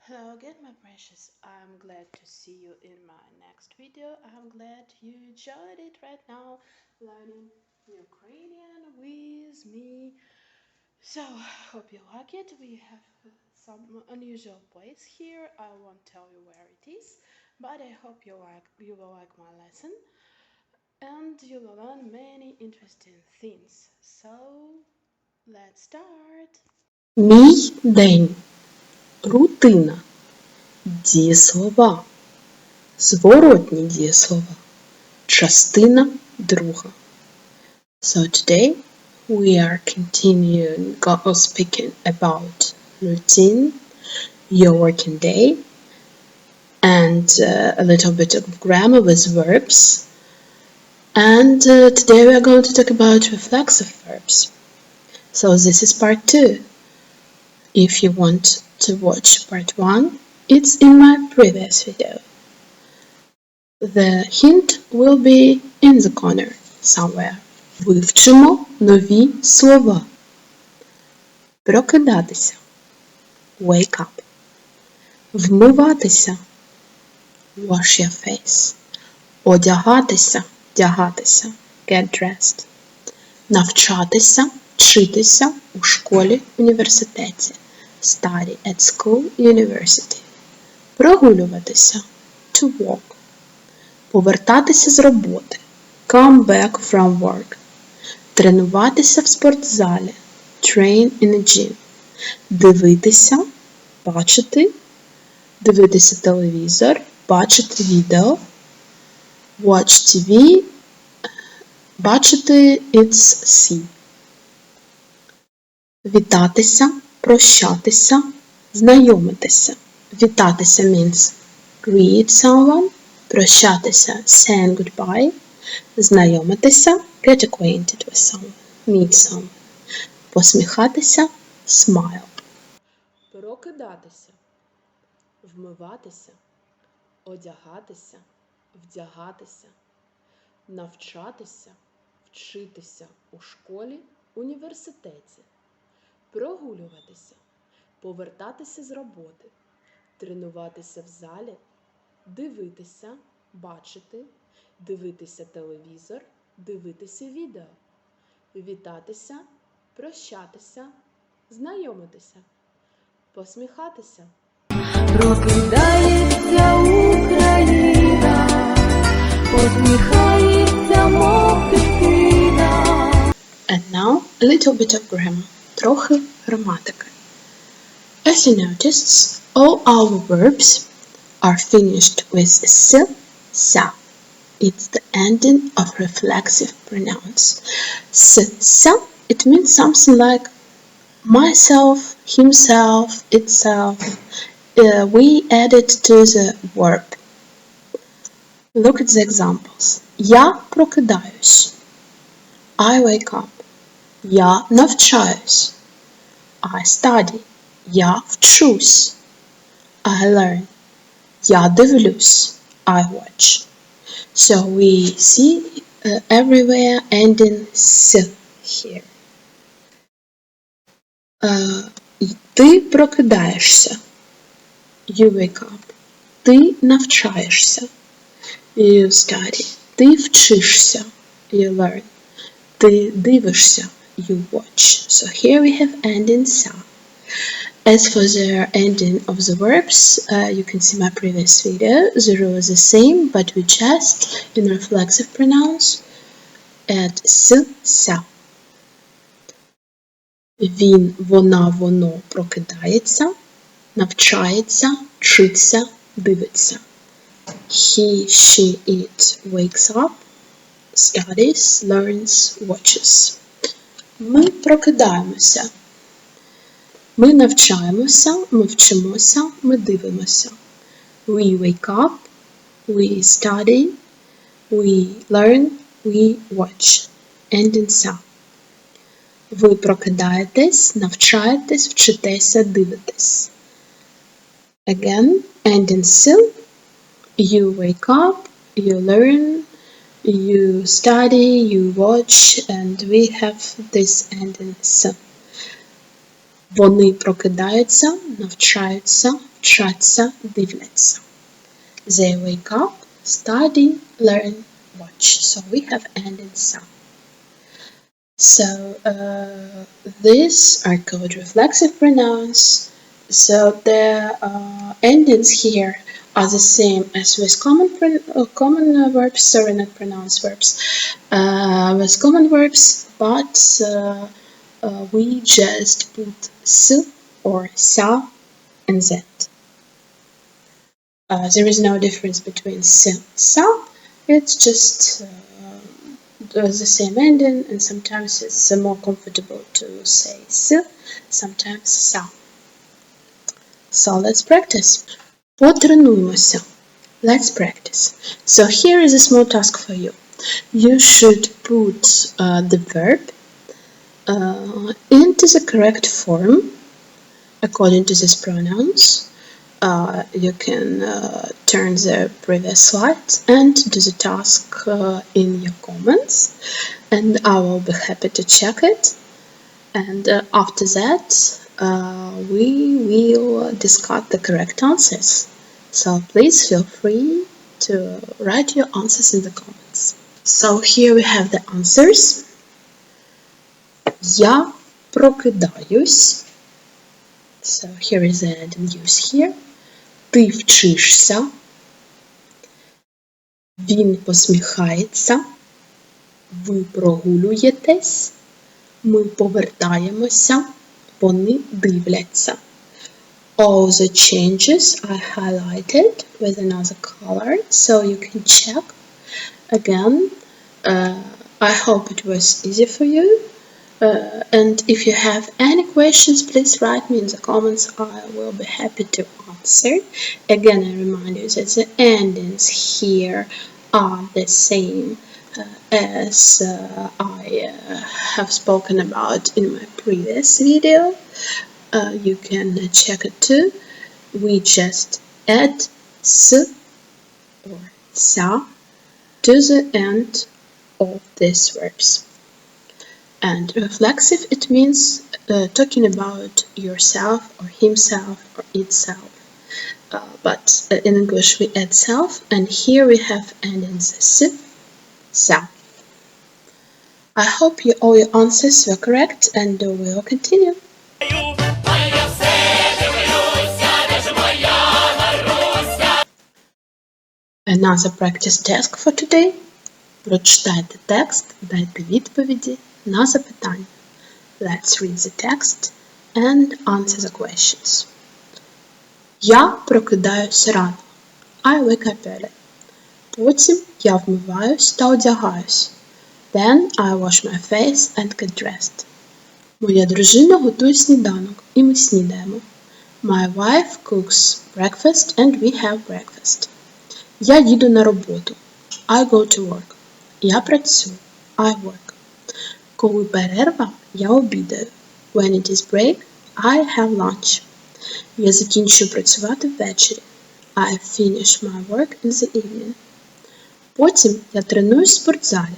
Hello again, my precious. I'm glad to see you in my next video. I'm glad you enjoyed it right now, learning Ukrainian with me. So, hope you like it. We have some unusual place here. I won't tell you where it is, but I hope you will like my lesson and you will learn many interesting things. So, let's start. Мій день. Рутина. Дієслова. Зворотні дієслова. Частина друга. So today we are continuing speaking about routine, your working day, and a little bit of grammar with verbs. And today we are going to talk about reflexive verbs. So this is part 2. If you want to watch part 1, it's in my previous video. The hint will be in the corner somewhere. Вивчимо нові слова. Прокидатися. Wake up. Вмиватися. Wash your face. Одягатися. Вдягатися. Get dressed. Навчатися. Вчитися у школі, університеті. Study at school, university. Прогулюватися. To walk. Повертатися з роботи. Come back from work. Тренуватися в спортзалі. Train in a gym. Дивитися. Бачити. Дивитися телевізор. Бачити відео. Watch TV. Бачити it's see. Вітатися. Прощатися. Знайомитися. Вітатися means greet someone. Прощатися saying goodbye. Знайомитися get acquainted with someone. Meet someone. Посміхатися smile. Прокидатися. Вмиватися. Одягатися. Вдягатися. Навчатися. Вчитися у школі, університеті. Прогулюватися. Повертатися з роботи. Тренуватися в залі. Дивитися, бачити, дивитися телевізор, дивитися відео, вітатися, прощатися, знайомитися, посміхатися. Прокидається Україна, посміхається, мов дитина. And now a little bit of grammar, трохи граматики. As you noticed, all our verbs are finished with sa. It's the ending of reflexive pronouns. Sa, it means something like myself, himself, itself. We add it to the verb. Look at the examples. Я прокидаюсь. I wake up. Я навчаюсь. I study. Я вчусь. I learn. Я дивлюсь. I watch. So we see everywhere ending s here. Ти прокидаєшся. You wake up. Ти навчаєшся. You study. Ти вчишся. You learn. Ти дивишся. You watch. So here we have ending sa. As for the ending of the verbs, you can see my previous video. The rule is the same, but we just, in reflexive pronouns, add sa. Він, вона, воно прокидається, навчається, вчиться, дивиться. He, she, it wakes up, studies, learns, watches. Ми прокидаємося. Ми навчаємося, ми вчимося, ми дивимося. We wake up, we study, we learn, we watch. Ending sa. Ви прокидаєтесь, навчаєтесь, вчитеся, дивитесь. Again, ending sil. You wake up, you learn, you study, you watch, and we have this ending sil. Вони прокидаються, навчаються, вчаться, дивляться. They wake up, study, learn, watch. So we have ending sound. So these are called reflexive pronouns. So the endings here are the same as with common verbs, sorry, not pronounced verbs, with common verbs, but we just put s or sa and z. There is no difference between s and sa. It's just the same ending, and sometimes it's more comfortable to say s, sometimes sa. So let's practice. Потренуймося. Let's practice. So here is a small task for you. You should put the verb into the correct form according to these pronouns. You can turn the previous slide and do the task in your comments, and I will be happy to check it. And after that, we will discuss the correct answers. So please feel free to write your answers in the comments. So here we have the answers. Я прокидаюсь. So here is the use here. Ти вчишся. Він посміхається. Ви прогулюєтесь. Ми повертаємося. Вони дивляться. All the changes are highlighted with another color, so you can check. Again, I hope it was easy for you. And if you have any questions, please write me in the comments. I will be happy to answer. Again, I remind you that the endings here are the same as I have spoken about in my previous video. You can check it too. We just add s or sa to the end of these verbs. And reflexive, it means talking about yourself or himself or itself. But in English we add self, and here we have endings s, sa. I hope all your answers were correct, and we will continue. Another practice task for today. Прочитайте текст, дайте відповіді на запитання. Let's read the text and answer the questions. Я прокидаюся рано. I wake up early. Потім я вмиваюсь та одягаюсь. Then I wash my face and get dressed. Моя дружина готує сніданок, і ми снідаємо. My wife cooks breakfast and we have breakfast. Я їду на роботу. I go to work. Я працюю. I work. Коли перерва, я обідаю. When it is break, I have lunch. Я закінчую працювати ввечері. I finish my work in the evening. Потім я тренуюсь в спортзалі.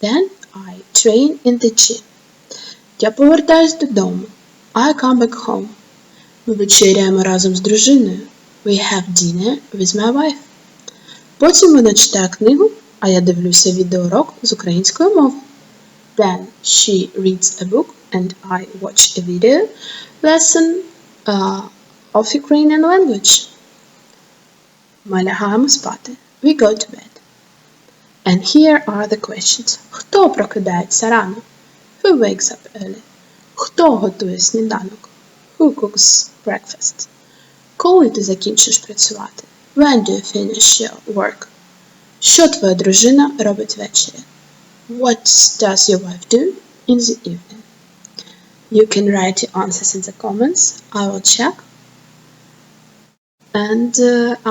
Then I train in the gym. Я повертаюсь додому. I come back home. Ми вечеряємо разом з дружиною. We have dinner with my wife. Потім вона читає книгу, а я дивлюся відеоурок з української мови. Then she reads a book and I watch a video lesson of Ukrainian language. Ми лягаємо спати. We go to bed. And here are the questions. Хто прокидається рано? Who wakes up early? Хто готує сніданок? Who cooks breakfast? Коли ти закінчиш працювати? When do you finish your work? Що твоя дружина робить ввечері? What does your wife do in the evening? You can write your answers in the comments. I will check. And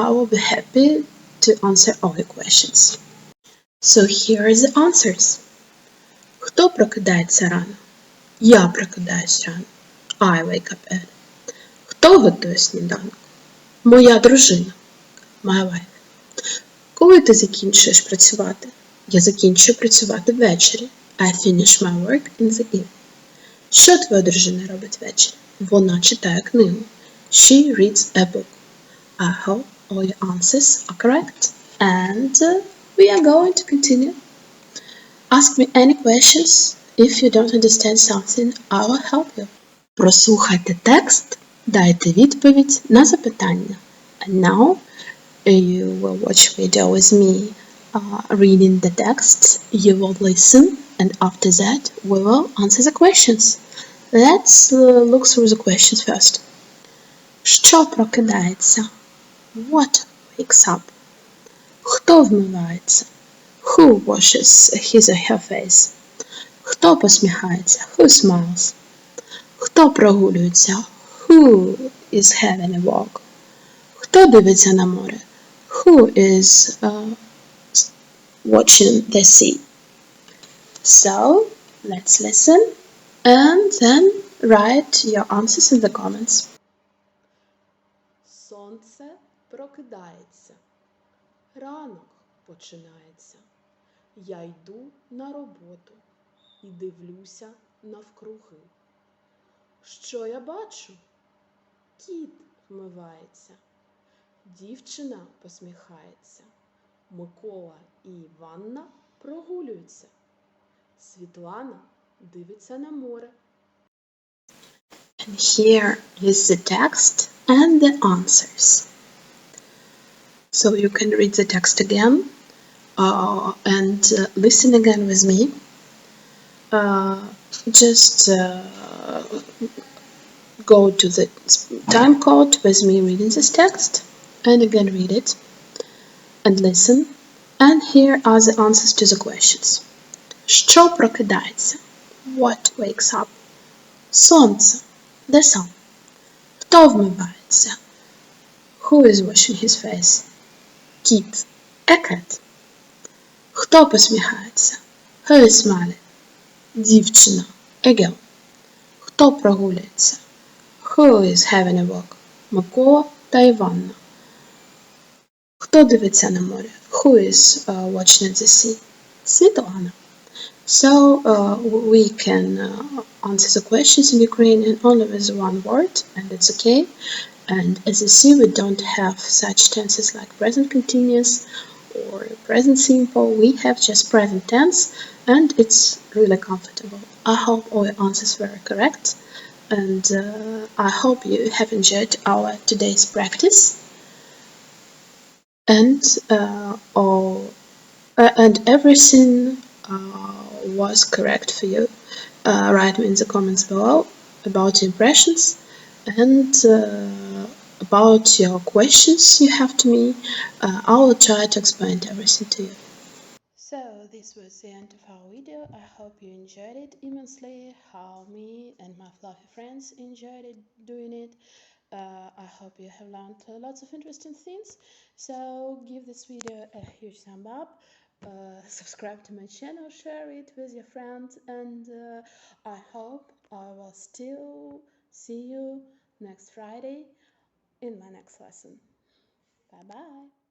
I will be happy to answer all your questions. So here are the answers. Хто прокидається рано? Я прокидаюсь рано. I wake up early. Хто готує сніданок? Моя дружина. My wife. Коли ти закінчуєш працювати? Я закінчую працювати ввечері. I finish my work in the evening. Що твоя дружина робить ввечері? Вона читає книгу. She reads a book. I hope all your answers are correct. And we are going to continue. Ask me any questions. If you don't understand something, I will help you. Прослухайте текст, дайте відповідь на запитання. And now you will watch video with me reading the text. You will listen, and after that we will answer the questions. Let's look through the questions first. Що прокидається? What wakes up? Хто вмивається? Who washes his or her face? Хто посміхається? Who smiles? Хто прогулюється? Who is having a walk? Хто дивиться на море? Who is watching the sea? So, let's listen and then write your answers in the comments. Сонце прокидається. Ранок починається. Я йду на роботу і дивлюся навкруги. Що я бачу? Кіт вмивається. Дівчина посміхається. Микола і Іванна прогулюються. Світлана дивиться на море. And here is the text and the answers. So you can read the text again and listen again with me. Just go to the time code with me reading this text and again read it and listen. And here are the answers to the questions. Що прокидається? What wakes up? Сонце. The sun. Хто вмивається? Who is washing his face? Кіт. A cat. Хто посміхається? Who is smiling? Дівчина. A girl. Хто прогулюється? Who is having a walk? Микола та Іванна. Хто дивиться на море? Who is watching the sea? Світлана. So we can answer the questions in Ukrainian only with one word, and it's okay. And as you see, we don't have such tenses like present continuous or present simple. We have just present tense, and it's really comfortable. I hope all your answers were correct, and I hope you have enjoyed our today's practice. And everything was correct for you. Write me in the comments below about your impressions and about your questions you have to me. I will try to explain everything to you. So this was the end of our video. I hope you enjoyed it immensely, how me and my fluffy friends enjoyed it doing it. I hope you have learned lots of interesting things. So give this video a huge thumb up, subscribe to my channel, share it with your friends, and I hope I will still see you next Friday in my next lesson. Bye bye.